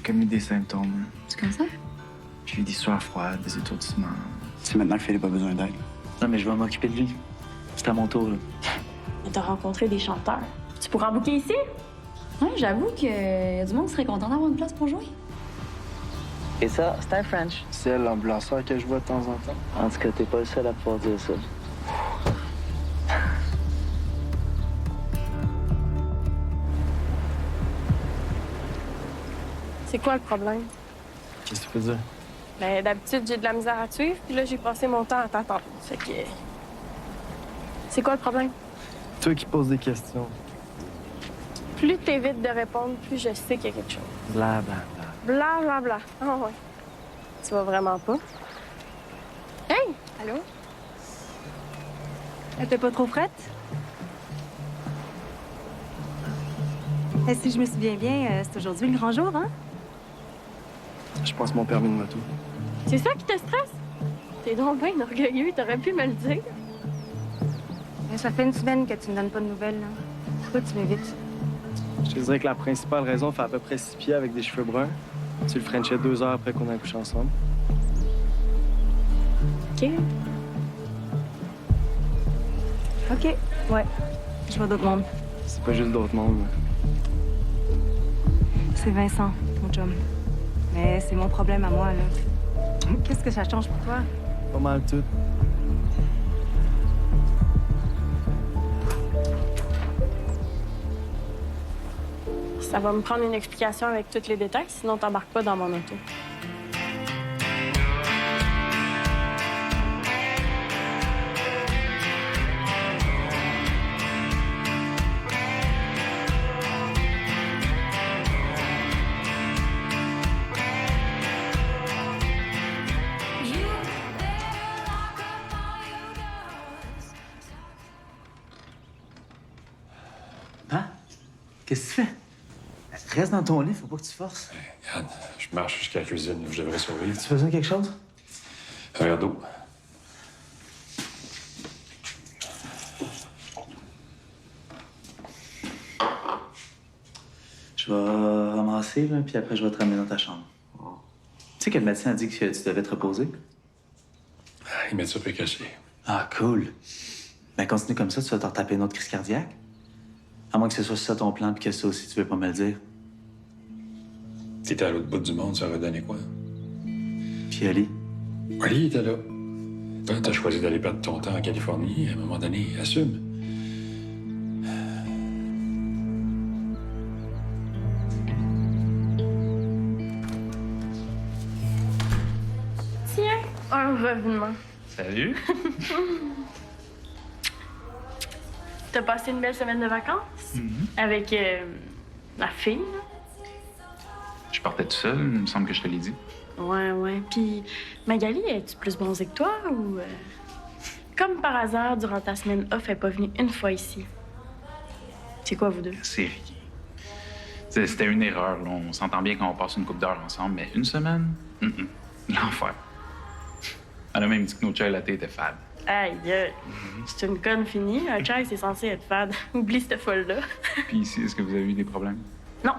J'ai comme eu des symptômes. C'est comme ça? J'ai eu des sueurs froides, des étourdissements. C'est maintenant que Philippe a besoin d'aide. Non, mais je vais m'occuper de lui. C'est à mon tour, là. T'as rencontré des chanteurs. Tu pourras en booker ici? Ouais, j'avoue qu'il y a du monde qui serait content d'avoir une place pour jouer. Et ça, c'est un French. C'est l'ambulanceur que je vois de temps en temps. En tout cas, t'es pas le seul à pouvoir dire ça. C'est quoi le problème? Qu'est-ce que tu peux dire? Ben, d'habitude, j'ai de la misère à te suivre, puis là, j'ai passé mon temps à t'attendre. Fait que. C'est quoi le problème? Toi qui poses des questions. Plus t'évites de répondre, plus je sais qu'il y a quelque chose. Bla, bla, bla. Bla, bla, bla. Ah ouais. Tu vas vraiment pas? Hey! Allô? Elle était pas trop frette? Si je me souviens bien, c'est aujourd'hui le grand jour, hein? Je passe mon permis de moto. C'est ça qui te stresse? T'es donc bien orgueilleux, t'aurais pu me le dire. Ça fait une semaine que tu me donnes pas de nouvelles, là. Pourquoi tu m'évites? Je te dirais que la principale raison fait à peu près 6 pieds avec des cheveux bruns. Tu le frenchais 2 heures après qu'on a couché ensemble. OK. OK, ouais. Je vois d'autres mondes. C'est pas juste d'autres mondes. C'est Vincent, mon chum. Mais c'est mon problème à moi, là. Qu'est-ce que ça change pour toi? Pas mal tout. Ça va me prendre une explication avec tous les détails, sinon t'embarques pas dans mon auto. Hein? Qu'est-ce que tu fais? Reste dans ton lit, faut pas que tu forces. Regarde, je marche jusqu'à la cuisine, je devrais survivre. Tu as besoin de quelque chose? Un verre d'eau. Je vais ramasser, là, puis après, je vais te ramener dans ta chambre. Tu sais que le médecin a dit que tu devais te reposer? Il met ça peut cacher. Ah, cool. Ben, continue comme ça, tu vas te retaper une autre crise cardiaque. À moins que ce soit ça ton plan, puis que ça aussi, tu veux pas me le dire. T'étais à l'autre bout du monde, ça aurait donné quoi? Puis Ali? Ali était là. Toi, t'as choisi d'aller perdre ton temps en Californie. À un moment donné, assume. Tiens, un revenant. Salut. T'as passé une belle semaine de vacances? Avec la fille, là? Je partais tout seul, il me semble que je te l'ai dit. Ouais. Puis Magali, es-tu plus bronzée que toi ou... Comme par hasard, durant ta semaine off, elle est pas venue une fois ici. C'est quoi, vous deux? C'est rien. C'était une erreur, là. On s'entend bien quand on passe une couple d'heures ensemble, mais une semaine? L'enfer. Elle a même dit que nos chai latte étaient fades. Aïe, c'est une conne finie. Un chai, c'est censé être fade. Oublie cette folle-là. Puis ici, est-ce que vous avez eu des problèmes? Non.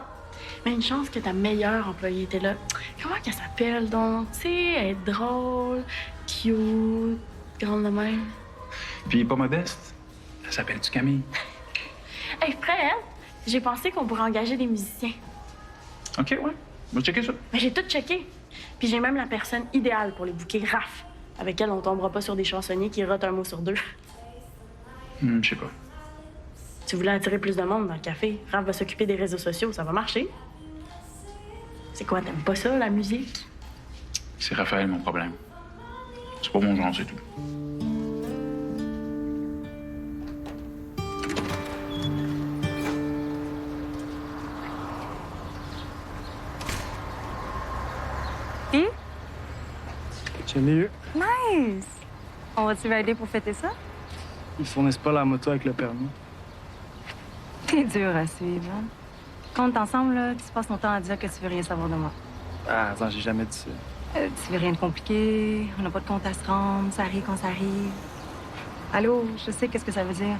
Mais une chance que ta meilleure employée était là. Comment qu'elle s'appelle, donc? Tu sais, elle est drôle, cute, grande de même. Puis pas modeste. Elle s'appelle-tu Camille? Hey, Fred, j'ai pensé qu'on pourrait engager des musiciens. OK, ouais. On va checker ça. Mais j'ai tout checké. Puis j'ai même la personne idéale pour les bouquets Raph. Avec elle, on tombera pas sur des chansonniers qui rotent un mot sur deux. Je sais pas. Tu voulais attirer plus de monde dans le café. Raph va s'occuper des réseaux sociaux, ça va marcher. C'est quoi, t'aimes pas ça, la musique? C'est Raphaël, mon problème. C'est pas mon genre, c'est tout. Et? Je l'ai eu. Nice! On va-tu rider pour fêter ça? Ils fournissent pas la moto avec le permis. T'es dur à suivre, hein? Quand on est ensemble, là, tu passes ton temps à dire que tu veux rien savoir de moi. Ah, attends, j'ai jamais dit ça. Tu veux rien de compliqué, on n'a pas de compte à se rendre, ça arrive quand ça arrive. Allô, je sais qu'est-ce que ça veut dire.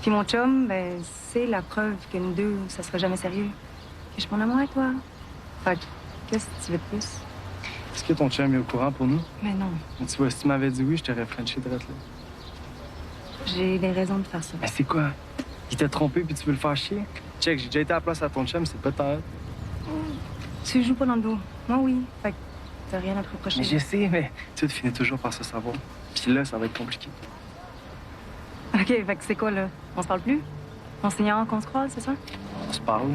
Puis mon chum, ben, c'est la preuve que nous deux, ça sera jamais sérieux. Que je suis mon amour avec toi. Fait que, qu'est-ce que tu veux de plus? Est-ce que ton chum est au courant pour nous? Mais non, Mais tu vois, si tu m'avais dit oui, je t'aurais frenché direct là. j'ai des raisons de faire ça. Mais c'est quoi? Il t'a trompé puis tu veux le faire chier? Check, j'ai déjà été à la place à ton chum, c'est pas tant. Tu joues pas dans le dos. Moi, oui. Fait que t'as rien à te reprocher. Mais je sais, mais tu finis toujours par se savoir. Puis là, ça va être compliqué. OK, fait que c'est quoi, là? On se parle plus? On s'ignore qu'on se croise, c'est ça? On se parle.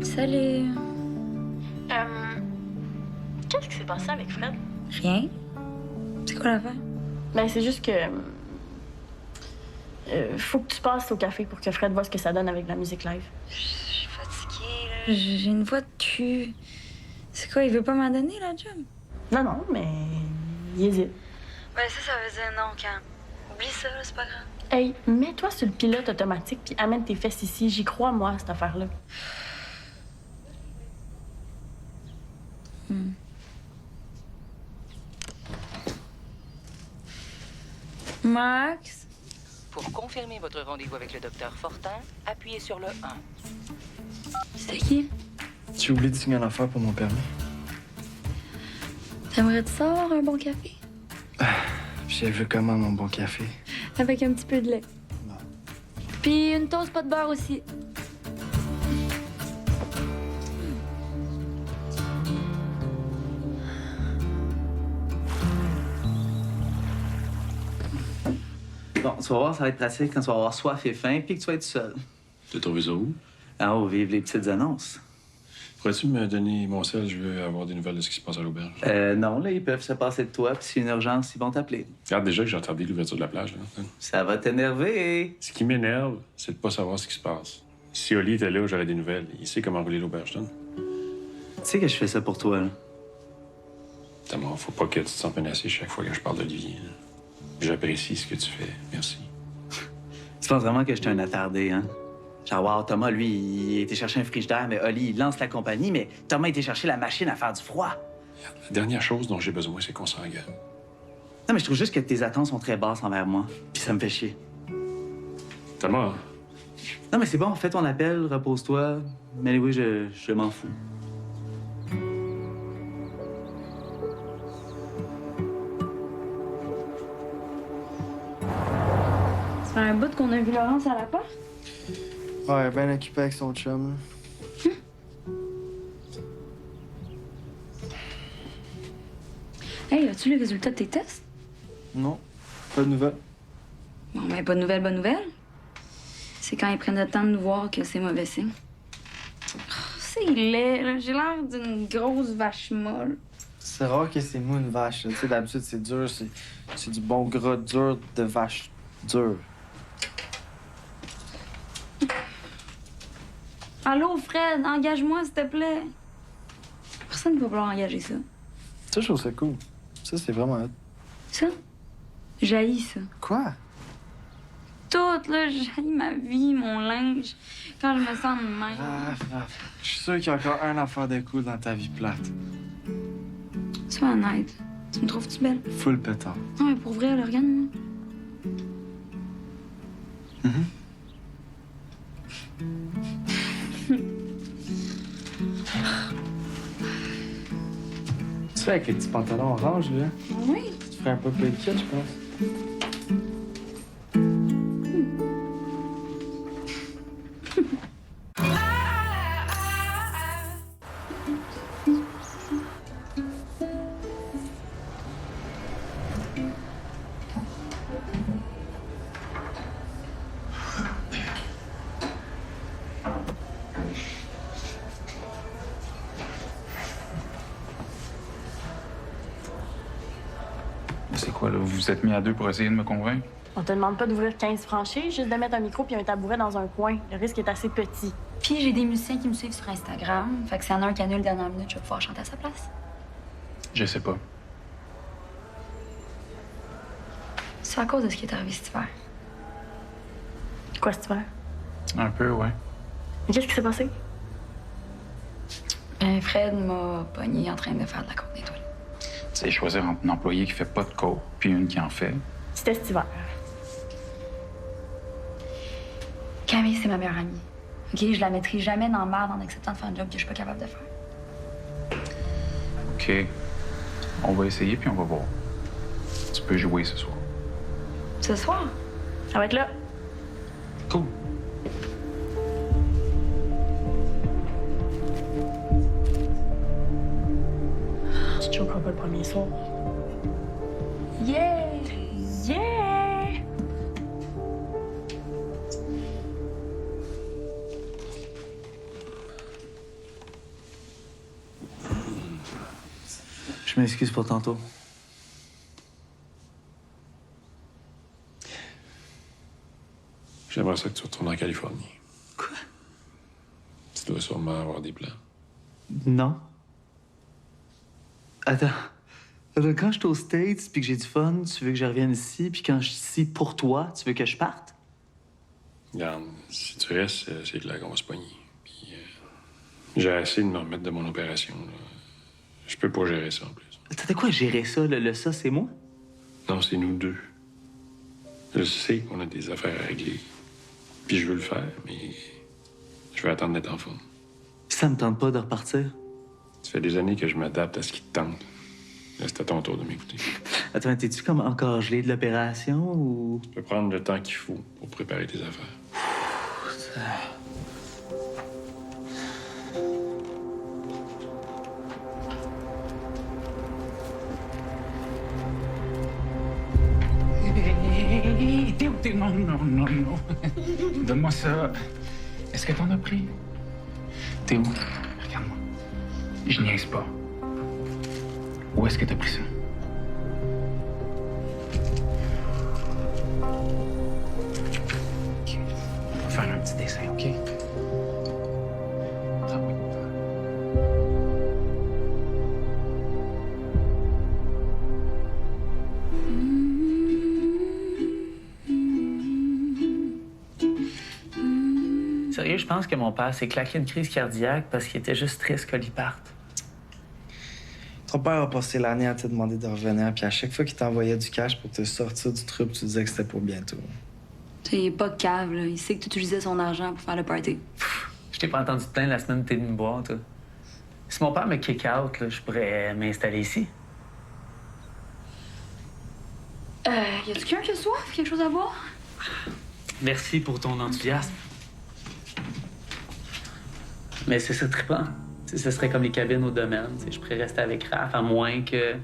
Salut. Qu'est-ce qui s'est passé avec Fred? Rien. C'est quoi l'affaire? Ben, c'est juste que. Faut que tu passes au café pour que Fred voit ce que ça donne avec la musique live. Je suis fatiguée, là. J'ai une voix de cul. C'est quoi, il veut pas m'en donner, la job? Non, non, mais. Il hésite. Ben, ça veut dire non, Cam. Oublie ça, là, c'est pas grave. Hey, mets-toi sur le pilote automatique puis amène tes fesses ici. J'y crois, moi, à cette affaire-là. Max? Pour confirmer votre rendez-vous avec le docteur Fortin, appuyez sur le 1. C'est qui? Tu oublies de signer une affaire pour mon permis. T'aimerais-tu savoir un bon café? J'ai vu comment mon bon café. Avec un petit peu de lait. Non. Puis une toast pas de beurre aussi. Bon, tu vas voir, ça va être pratique quand tu vas avoir soif et faim puis que tu vas être seul. T'as trouvé ça où? Ah, oh, vive les petites annonces. Pourrais-tu me donner mon sel? Je veux avoir des nouvelles de ce qui se passe à l'auberge. Non, là, ils peuvent se passer de toi, puis s'il y a une urgence, ils vont t'appeler. Regarde déjà que j'ai retardé l'ouverture de la plage. Là. Ça va t'énerver. Ce qui m'énerve, c'est de pas savoir ce qui se passe. Si Oli était là, j'aurais des nouvelles. Il sait comment rouler l'auberge. Tu sais que je fais ça pour toi, là. Tamar, faut pas que tu te sens menacé chaque fois que je parle d'Olivier. Là. J'apprécie ce que tu fais. Merci. Tu penses vraiment que je suis un attardé, hein? Genre, wow, Thomas, lui, il était chercher un frigidaire, mais Oli, il lance la compagnie, mais Thomas était chercher la machine à faire du froid. La dernière chose dont j'ai besoin, c'est qu'on s'engueule. Non, mais je trouve juste que tes attentes sont très basses envers moi, puis ça me fait chier. Tamar, Non, mais c'est bon, fais ton appel, repose-toi. Mais oui, je m'en fous. Ça fait un bout qu'on a vu Laurence à la porte. Ouais, bien occupé avec son chum. Hey, as-tu les résultats de tes tests? Non, pas de nouvelles. Bon, ben, bonne nouvelle, bonne nouvelle. C'est quand ils prennent le temps de nous voir que c'est mauvais signe. Oh, c'est laid, là. J'ai l'air d'une grosse vache molle. C'est rare que c'est mou une vache. Tu sais, d'habitude, c'est dur. C'est du bon gras dur de vache dure. Allô, Fred, engage-moi, s'il te plaît. Personne ne va vouloir engager ça. Ça, je trouve ça cool. Ça, c'est vraiment hot. Ça? J'haïs ça. Quoi? Tout, là, j'haïs ma vie, mon linge. Quand je me sens de même. Je suis sûr qu'il y a encore un affaire de cool dans ta vie plate. Sois honnête. Tu me trouves-tu belle? Full pétard. Non, mais pour vrai, là, regarde-moi. Tu fais avec les petits pantalons orange, là? Oui. Tu ferais un peu plus de kit, je pense. C'est quoi, là? Vous vous êtes mis à deux pour essayer de me convaincre? On te demande pas d'ouvrir 15 franchises, juste de mettre un micro puis un tabouret dans un coin. Le risque est assez petit. Puis j'ai des musiciens qui me suivent sur Instagram. Fait que s'il y en a un qui annule dernière minute, je vais pouvoir chanter à sa place. Je sais pas. C'est à cause de ce qui est arrivé cet hiver. Quoi, cet hiver? Un peu, ouais. Mais qu'est-ce qui s'est passé? Fred m'a pogné en train de faire de la courte étoile. c'est choisir entre une employée qui fait pas de coke puis une qui en fait. C'était cet hiver. Camille, c'est ma meilleure amie. OK, je la mettrai jamais dans le marde en acceptant de faire un job que je suis pas capable de faire. OK. On va essayer puis on va voir. Tu peux jouer ce soir. Ce soir? Ça va être là. Cool. Tu te choqueras pas le premier soir. Yeah! Yeah! Je m'excuse pour tantôt. J'aimerais ça que tu retournes en Californie. Quoi? Tu dois sûrement avoir des plans. Non. Attends. Quand je suis aux States puis que j'ai du fun, tu veux que je revienne ici, puis quand je suis ici pour toi, tu veux que je parte? Regarde, si tu restes, c'est clair qu'on va se pogner. Puis j'ai essayé de me remettre de mon opération. Là. Je peux pas gérer ça en plus. T'as quoi gérer ça? Le ça, c'est moi? Non, c'est nous deux. Je sais qu'on a des affaires à régler. Puis je veux le faire, mais je vais attendre d'être en forme. Ça me tente pas de repartir. Ça fait des années que je m'adapte à ce qui te tente. Là, c'est à ton tour de m'écouter. Attends, t'es-tu comme encore gelé de l'opération ou... Tu peux prendre le temps qu'il faut pour préparer tes affaires. Hey, Théo, non, non, non, non. Donne-moi ça. Est-ce que t'en as pris? Théo, regarde-moi. Je niaise pas. Où est-ce que t'as pris ça? OK. On va faire un petit dessin, OK? Travaille. Sérieux, je pense que mon père s'est claqué une crise cardiaque parce qu'il était juste triste qu'Oli parte. Ton père a passé l'année à te demander de revenir, puis à chaque fois qu'il t'envoyait du cash pour te sortir du trouble, tu disais que c'était pour bientôt. Il est pas cave, là. Il sait que tu utilisais son argent pour faire le party. Je t'ai pas entendu te plaindre la semaine où t'es venu me boire, toi. Si mon père me kick out, là, je pourrais m'installer ici. Y a-tu quelqu'un qui a soif? Quelque chose à boire? Merci pour ton enthousiasme. Mais c'est ça trippant. T'sais, ce serait comme les cabines au domaine. T'sais, je pourrais rester avec Raph, à moins que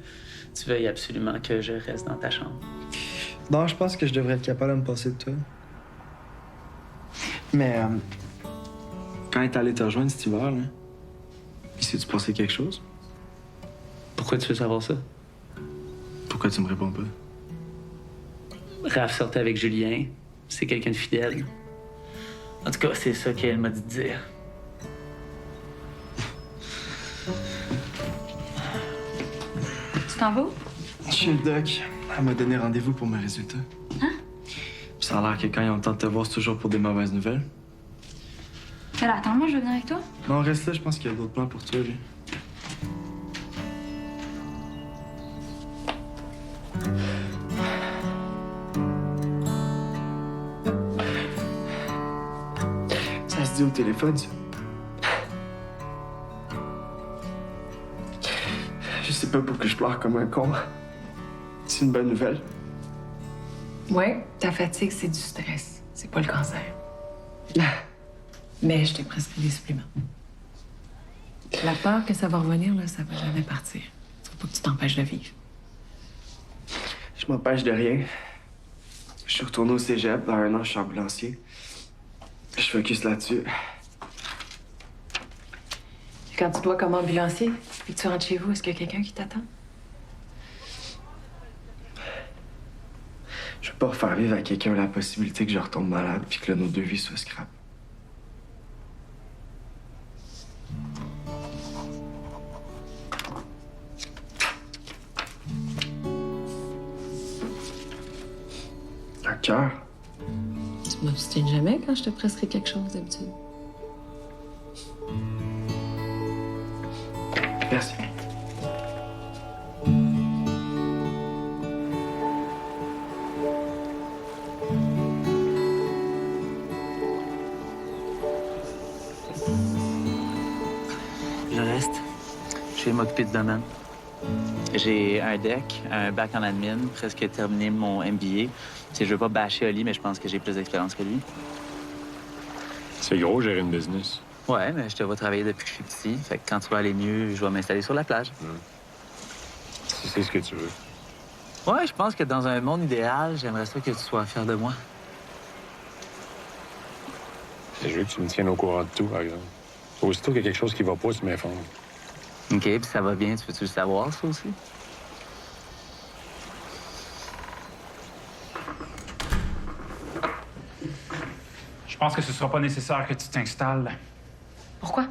tu veuilles absolument que je reste dans ta chambre. Non, je pense que je devrais être capable de me passer de toi. Mais quand il est allé te rejoindre cet hiver, là, il s'est-tu passé quelque chose? Pourquoi tu veux savoir ça? Pourquoi tu me réponds pas? Raph sortait avec Julien. C'est quelqu'un de fidèle. En tout cas, c'est ça qu'elle m'a dit de dire. Tu t'en vas où? Chez le doc, elle m'a donné rendez-vous pour mes résultats. Hein? Puis ça a l'air que quand ils ont le temps de te voir, c'est toujours pour des mauvaises nouvelles. Mais là, attends, moi, je vais venir avec toi. Non, reste là, je pense qu'il y a d'autres plans pour toi, lui. Ça se dit au téléphone, ça. Je sais pas pourquoi je pleure comme un con. C'est une bonne nouvelle. Ouais, ta fatigue, c'est du stress. C'est pas le cancer. Mais je t'ai prescrit des suppléments. La peur que ça va revenir, là, ça va jamais partir. Faut pas que tu t'empêches de vivre. Je m'empêche de rien. Je suis retourné au cégep. Dans 1 an, je suis ambulancier. Je focus là-dessus. Quand tu dois comme ambulancier et que tu rentres chez vous, est-ce qu'il y a quelqu'un qui t'attend? Je veux pas refaire vivre à quelqu'un la possibilité que je retombe malade puis que là, nos 2 vies soient scrap. Un cœur. Tu m'obstines jamais quand je te prescris quelque chose d'habitude. Merci. m'occuper du domaine. J'ai un deck, un bac en admin, presque terminé mon MBA. Je veux pas bâcher Oli, mais je pense que j'ai plus d'expérience que lui. C'est gros, gérer une business. Ouais, mais je te vois travailler depuis que je suis petit. Fait que quand tu vas aller mieux, je vais m'installer sur la plage. Si c'est ce que tu veux. Ouais, je pense que dans un monde idéal, j'aimerais ça que tu sois fier de moi. Je veux que tu me tiennes au courant de tout, par exemple. Aussitôt qu'il y a quelque chose qui va pas, tu m'informes. OK, puis ça va bien. Tu veux-tu le savoir, ça aussi? Je pense que ce sera pas nécessaire que tu t'installes. Pourquoi?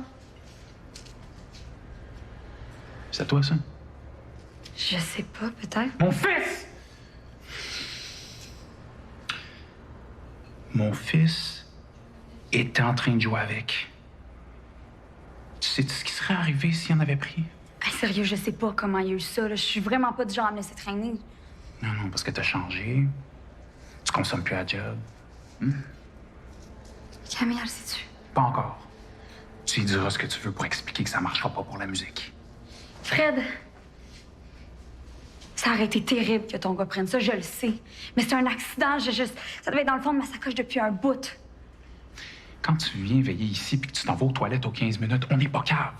C'est à toi, ça? Je sais pas, peut-être. Mon fils! Mon fils était en train de jouer avec. Tu sais ce qui serait arrivé s'il en avait pris? Hey, sérieux, je sais pas comment il y a eu ça. Là. Je suis vraiment pas du genre à me laisser traîner. Non, non, parce que t'as changé. Tu consommes plus à job. Camille, elle sait-tu? Pas encore. Tu lui diras ce que tu veux pour expliquer que ça marchera pas pour la musique. Fred, ça aurait été terrible que ton gars prenne ça, je le sais. Mais c'est un accident, ça devait être dans le fond de ma sacoche depuis un bout. Quand tu viens veiller ici puis que tu t'en vas aux toilettes aux 15 minutes, on n'est pas cave.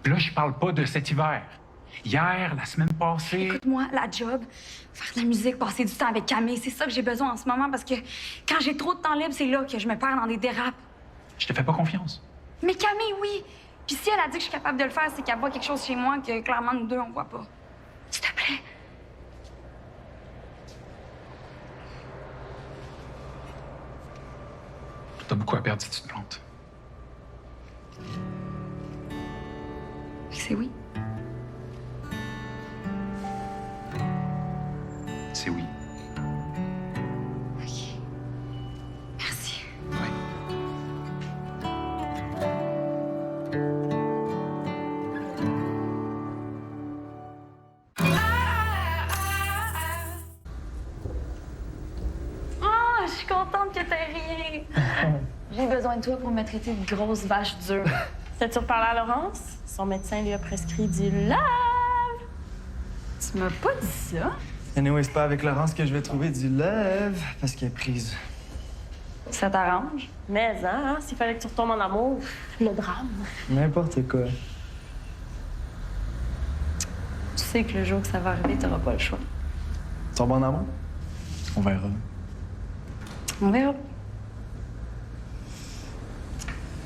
Puis là, je parle pas de cet hiver. Hier, la semaine passée... Écoute-moi, la job, faire de la musique, passer du temps avec Camille, c'est ça que j'ai besoin en ce moment parce que quand j'ai trop de temps libre, c'est là que je me perds dans des dérapes. Je te fais pas confiance. Mais Camille, oui. Puis si elle a dit que je suis capable de le faire, c'est qu'elle voit quelque chose chez moi que clairement nous deux, on voit pas. S'il te plaît. T'as beaucoup à perdre si tu te plantes. C'est oui. C'est oui. OK. Merci. Oui. Oh, je suis contente que t'aies ri. J'ai besoin de toi pour me traiter de grosse vache dure. T'as-tu reparlé à Laurence? Son médecin lui a prescrit du lave. Tu m'as pas dit ça? Anyway, c'est pas avec Laurence que je vais trouver du love, parce qu'elle est prise. Ça t'arrange? Mais, hein, s'il fallait que tu retombes en amour, le drame. N'importe quoi. Tu sais que le jour que ça va arriver, t'auras pas le choix. Ton bon amour? On verra. On verra.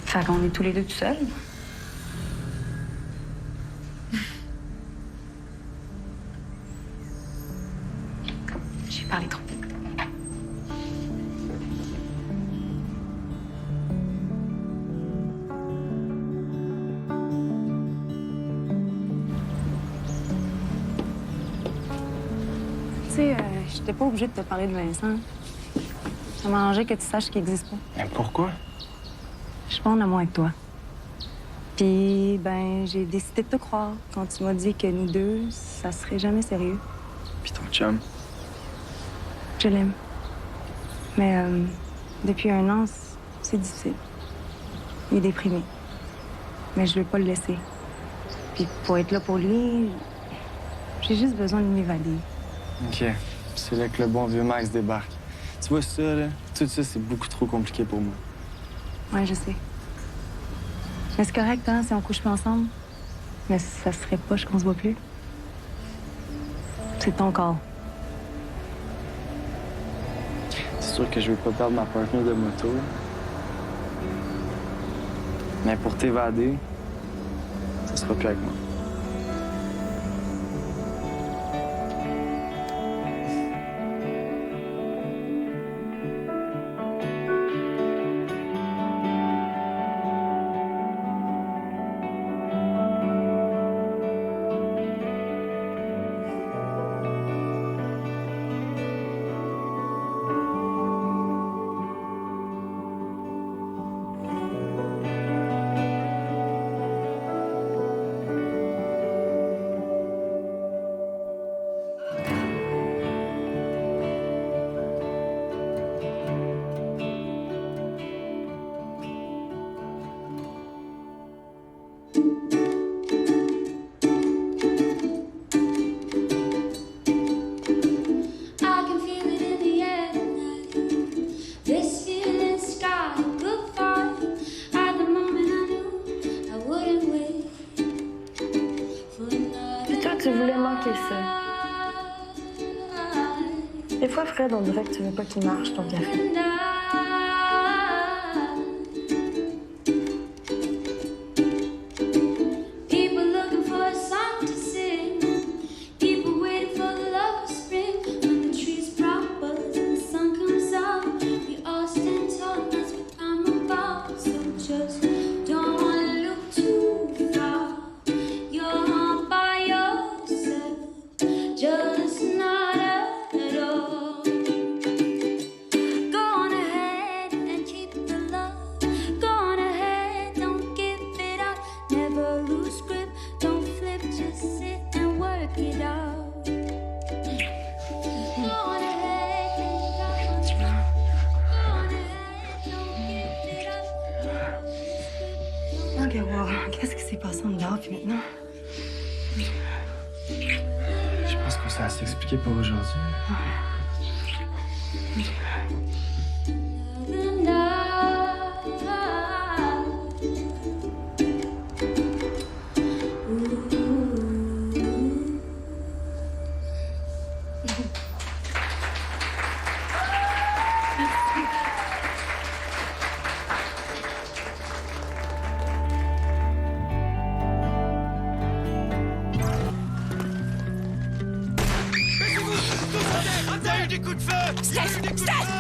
Fait qu'on est tous les deux tout seuls. J'ai parlé trop vite. Tu sais, j'étais pas obligée de te parler de Vincent. Ça m'arrangeait que tu saches qu'il existe pas. Mais pourquoi? Je suis pas en amour avec toi. Puis, ben, j'ai décidé de te croire quand tu m'as dit que nous deux, ça serait jamais sérieux. Puis ton chum? Je l'aime. Mais depuis un an, c'est difficile. Il est déprimé. Mais je veux pas le laisser. Puis pour être là pour lui, j'ai juste besoin de m'évader. OK. C'est là que le bon vieux Max débarque. Tu vois ça, là? Tout ça, c'est beaucoup trop compliqué pour moi. Ouais, je sais. Mais c'est correct, hein, si on couche plus ensemble. Mais ça serait poche qu'on se voit plus. C'est ton corps. C'est sûr que je veux pas perdre ma partenaire de moto. Mais pour t'évader, ça sera plus avec moi. Tu voulais manquer ça. Des fois, Fred, on dirait que tu veux pas qu'il marche, ton café. Ok, wow. Qu'est-ce qui s'est passé en dehors, puis maintenant? Je pense qu'on s'est assez expliqué pour aujourd'hui. Des coups de feu! Steph!